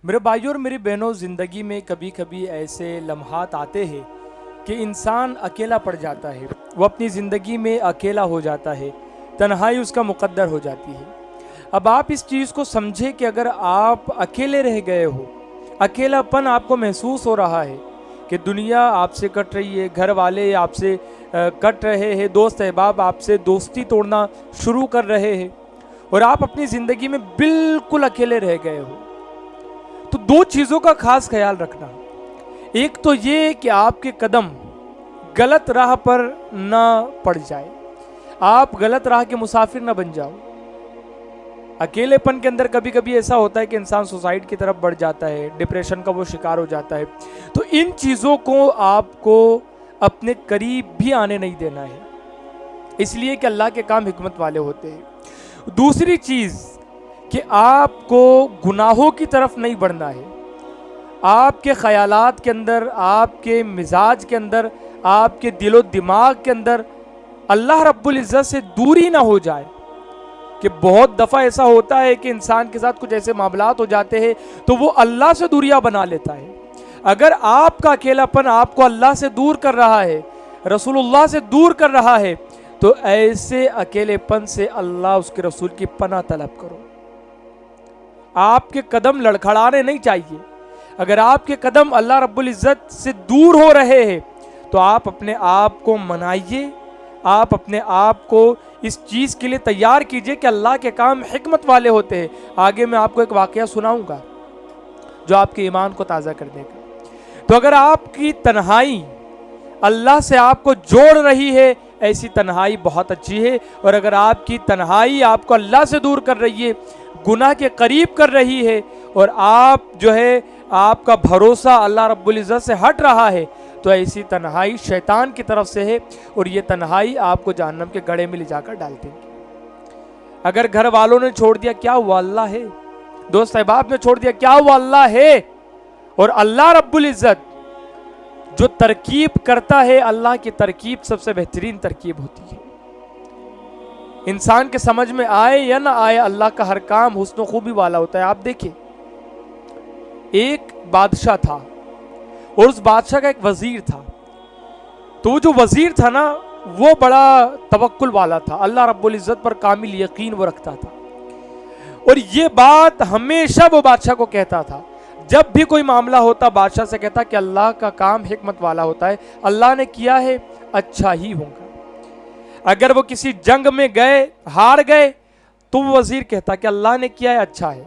میرے بھائیوں اور میری بہنوں، زندگی میں کبھی کبھی ایسے لمحات آتے ہیں کہ انسان اکیلا پڑ جاتا ہے، وہ اپنی زندگی میں اکیلا ہو جاتا ہے، تنہائی اس کا مقدر ہو جاتی ہے۔ اب آپ اس چیز کو سمجھے کہ اگر آپ اکیلے رہ گئے ہو، اکیلا پن آپ کو محسوس ہو رہا ہے کہ دنیا آپ سے کٹ رہی ہے، گھر والے آپ سے کٹ رہے ہیں، دوست احباب آپ سے دوستی توڑنا شروع کر رہے ہیں، اور آپ اپنی زندگی میں بالکل اکیلے رہ گئے ہو، تو دو چیزوں کا خاص خیال رکھنا۔ ایک تو یہ کہ آپ کے قدم غلط راہ پر نہ پڑ جائے، آپ غلط راہ کے مسافر نہ بن جاؤ۔ اکیلے پن کے اندر کبھی کبھی ایسا ہوتا ہے کہ انسان سوسائڈ کی طرف بڑھ جاتا ہے، ڈپریشن کا وہ شکار ہو جاتا ہے۔ تو ان چیزوں کو آپ کو اپنے قریب بھی آنے نہیں دینا ہے، اس لیے کہ اللہ کے کام حکمت والے ہوتے ہیں۔ دوسری چیز کہ آپ کو گناہوں کی طرف نہیں بڑھنا ہے، آپ کے خیالات کے اندر، آپ کے مزاج کے اندر، آپ کے دل و دماغ کے اندر اللہ رب العزت سے دوری نہ ہو جائے۔ کہ بہت دفعہ ایسا ہوتا ہے کہ انسان کے ساتھ کچھ ایسے معاملات ہو جاتے ہیں تو وہ اللہ سے دوریاں بنا لیتا ہے۔ اگر آپ کا اکیلا پن آپ کو اللہ سے دور کر رہا ہے، رسول اللہ سے دور کر رہا ہے، تو ایسے اکیلے پن سے اللہ اس کے رسول کی پناہ طلب کرو۔ آپ کے قدم لڑکھڑانے نہیں چاہیے۔ اگر آپ کے قدم اللہ رب العزت سے دور ہو رہے ہیں تو آپ اپنے آپ کو منائیے، آپ اپنے آپ کو اس چیز کے لیے تیار کیجئے کہ اللہ کے کام حکمت والے ہوتے ہیں۔ آگے میں آپ کو ایک واقعہ سناؤں گا جو آپ کے ایمان کو تازہ کر دے گا۔ تو اگر آپ کی تنہائی اللہ سے آپ کو جوڑ رہی ہے، ایسی تنہائی بہت اچھی ہے، اور اگر آپ کی تنہائی آپ کو اللہ سے دور کر رہی ہے، گناہ کے قریب کر رہی ہے، اور آپ جو ہے آپ کا بھروسہ اللہ رب العزت سے ہٹ رہا ہے، تو ایسی تنہائی شیطان کی طرف سے ہے، اور یہ تنہائی آپ کو جہنم کے گڑھے میں لے جا کر ڈال دیں گے۔ اگر گھر والوں نے چھوڑ دیا، کیا ہوا؟ اللہ ہے۔ دوست احباب نے چھوڑ دیا، کیا ہوا؟ اللہ ہے۔ اور اللہ رب العزت جو ترکیب کرتا ہے، اللہ کی ترکیب سب سے بہترین ترکیب ہوتی ہے۔ انسان کے سمجھ میں آئے یا نہ آئے، اللہ کا ہر کام حسن و خوبی والا ہوتا ہے۔ آپ دیکھیں، ایک بادشاہ تھا اور اس بادشاہ کا ایک وزیر تھا۔ تو وہ جو وزیر تھا نا، وہ بڑا توکل والا تھا، اللہ رب العزت پر کامل یقین وہ رکھتا تھا، اور یہ بات ہمیشہ وہ بادشاہ کو کہتا تھا۔ جب بھی کوئی معاملہ ہوتا، بادشاہ سے کہتا کہ اللہ کا کام حکمت والا ہوتا ہے، اللہ نے کیا ہے اچھا ہی ہوگا۔ اگر وہ کسی جنگ میں گئے، ہار گئے، تو وہ وزیر کہتا کہ اللہ نے کیا ہے اچھا ہے۔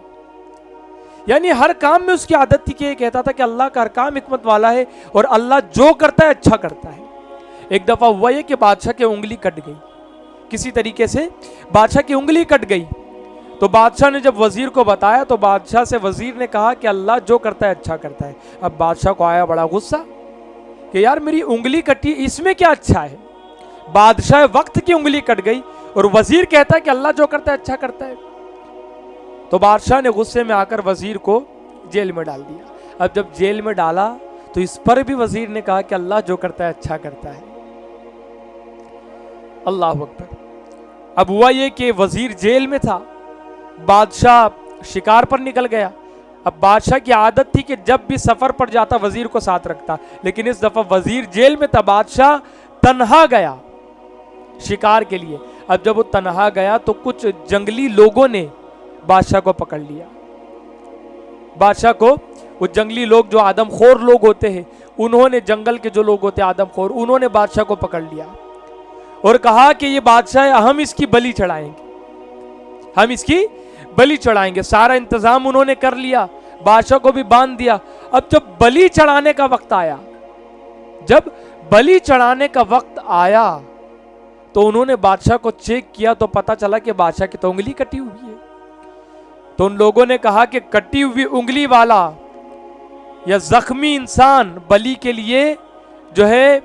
یعنی ہر کام میں اس کی عادت تھی کہ یہ کہتا تھا کہ اللہ کا ہر کام حکمت والا ہے، اور اللہ جو کرتا ہے اچھا کرتا ہے۔ ایک دفعہ ہوا یہ کہ بادشاہ کی انگلی کٹ گئی، کسی طریقے سے بادشاہ کی انگلی کٹ گئی۔ تو بادشاہ نے جب وزیر کو بتایا تو بادشاہ سے وزیر نے کہا کہ اللہ جو کرتا ہے اچھا کرتا ہے۔ اب بادشاہ کو آیا بڑا غصہ کہ یار میری انگلی کٹی، اس میں کیا اچھا ہے؟ بادشاہ وقت کی انگلی کٹ گئی اور وزیر کہتا ہے کہ اللہ جو کرتا ہے اچھا کرتا ہے۔ تو بادشاہ نے غصے میں آ کر وزیر کو جیل میں ڈال دیا۔ اب جب جیل میں ڈالا تو اس پر بھی وزیر نے کہا کہ اللہ جو کرتا ہے اچھا کرتا ہے۔ اللہ اکبر۔ اب ہوا یہ کہ وزیر جیل میں تھا، بادشاہ شکار پر نکل گیا۔ اب بادشاہ کی عادت تھی کہ جب بھی سفر پر جاتا وزیر کو ساتھ رکھتا، لیکن اس دفعہ وزیر جیل میں تھا، بادشاہ تنہا گیا شکار کے لیے۔ اب جب وہ تنہا گیا تو کچھ جنگلی لوگوں نے بادشاہ کو پکڑ لیا۔ بادشاہ کو وہ جنگلی لوگ جو آدم خور لوگ ہوتے ہیں، انہوں نے، جنگل کے جو لوگ ہوتے ہیں آدم خور، انہوں نے بادشاہ کو پکڑ لیا اور کہا کہ یہ بادشاہ ہے، ہم اس کی بلی چڑھائیں گے، ہم اس کی بلی چڑھائیں گے۔ سارا انتظام انہوں نے کر لیا، بادشاہ کو بھی باندھ دیا۔ اب جب بلی چڑھانے کا وقت آیا، جب بلی چڑھانے کا وقت آیا تو انہوں نے بادشاہ کو چیک کیا تو پتا چلا کہ بادشاہ کی تو انگلی کٹی ہوئی ہے۔ تو ان لوگوں نے کہا کہ کٹی ہوئی انگلی والا یا زخمی انسان بلی کے لیے جو ہے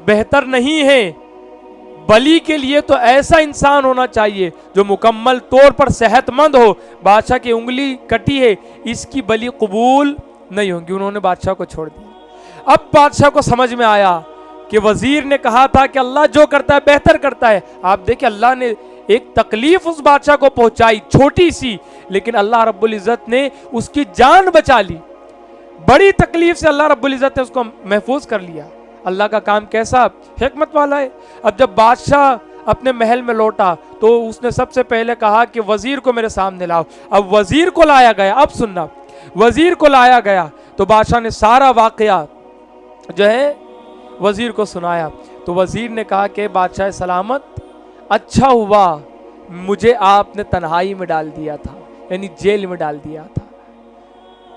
بہتر نہیں ہے، بلی کے لیے تو ایسا انسان ہونا چاہیے جو مکمل طور پر صحت مند ہو۔ بادشاہ کی انگلی کٹی ہے، اس کی بلی قبول نہیں ہوگی۔ انہوں نے بادشاہ کو چھوڑ دیا۔ اب بادشاہ کو سمجھ میں آیا کہ وزیر نے کہا تھا کہ اللہ جو کرتا ہے بہتر کرتا ہے۔ آپ دیکھیں، اللہ نے ایک تکلیف اس بادشاہ کو پہنچائی چھوٹی سی، لیکن اللہ رب العزت نے اس کی جان بچا لی، بڑی تکلیف سے اللہ رب العزت نے اس کو محفوظ کر لیا۔ اللہ کا کام کیسا حکمت والا ہے۔ اب جب بادشاہ اپنے محل میں لوٹا تو اس نے سب سے پہلے کہا کہ وزیر کو میرے سامنے لاؤ۔ اب وزیر کو لایا گیا، اب سننا، وزیر کو لایا گیا تو بادشاہ نے سارا واقعہ جو ہے وزیر کو سنایا۔ تو وزیر نے کہا کہ بادشاہ سلامت، اچھا ہوا مجھے آپ نے تنہائی میں ڈال دیا تھا، یعنی جیل میں ڈال دیا تھا،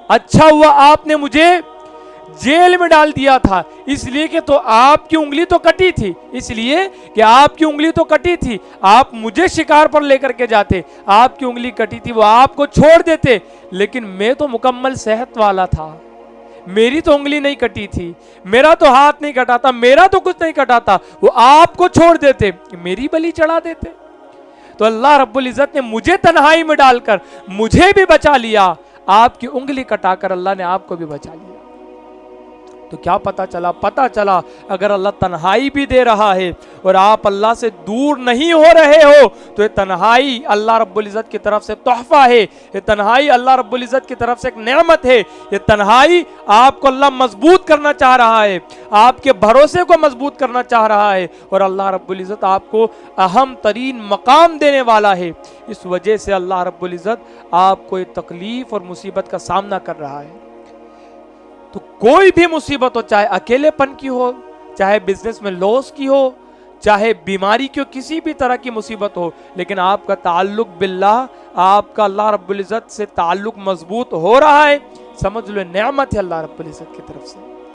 اچھا ہوا آپ نے مجھے جیل میں ڈال دیا تھا، اس لیے کہ تو آپ کی انگلی تو کٹی تھی، اس لیے کہ آپ کی انگلی تو کٹی تھی، آپ مجھے شکار پر لے کر کے جاتے، آپ کی انگلی کٹی تھی وہ آپ کو چھوڑ دیتے، لیکن میں تو مکمل صحت والا تھا، میری تو انگلی نہیں کٹی تھی، میرا تو ہاتھ نہیں کٹا تھا، میرا تو کچھ نہیں کٹا تھا، وہ آپ کو چھوڑ دیتے، میری بلی چڑھا دیتے۔ تو اللہ رب العزت نے مجھے تنہائی میں ڈال کر مجھے بھی بچا لیا، آپ کی انگلی کٹا کر اللہ نے آپ کو بھی بچا لیا۔ تو کیا پتا چلا؟ پتا چلا اگر اللہ تنہائی بھی دے رہا ہے اور آپ اللہ سے دور نہیں ہو رہے ہو تو یہ تنہائی اللہ رب العزت کی طرف سے تحفہ ہے، یہ تنہائی اللہ رب العزت کی طرف سے ایک نعمت ہے، یہ تنہائی آپ کو اللہ مضبوط کرنا چاہ رہا ہے، آپ کے بھروسے کو مضبوط کرنا چاہ رہا ہے، اور اللہ رب العزت آپ کو اہم ترین مقام دینے والا ہے۔ اس وجہ سے اللہ رب العزت آپ کو یہ تکلیف اور مصیبت کا سامنا کر رہا ہے۔ تو کوئی بھی مصیبت ہو، چاہے اکیلے پن کی ہو، چاہے بزنس میں لاس کی ہو، چاہے بیماری کی ہو، کسی بھی طرح کی مصیبت ہو، لیکن آپ کا تعلق باللہ، آپ کا اللہ رب العزت سے تعلق مضبوط ہو رہا ہے، سمجھ لو نعمت ہے اللہ رب العزت کی طرف سے۔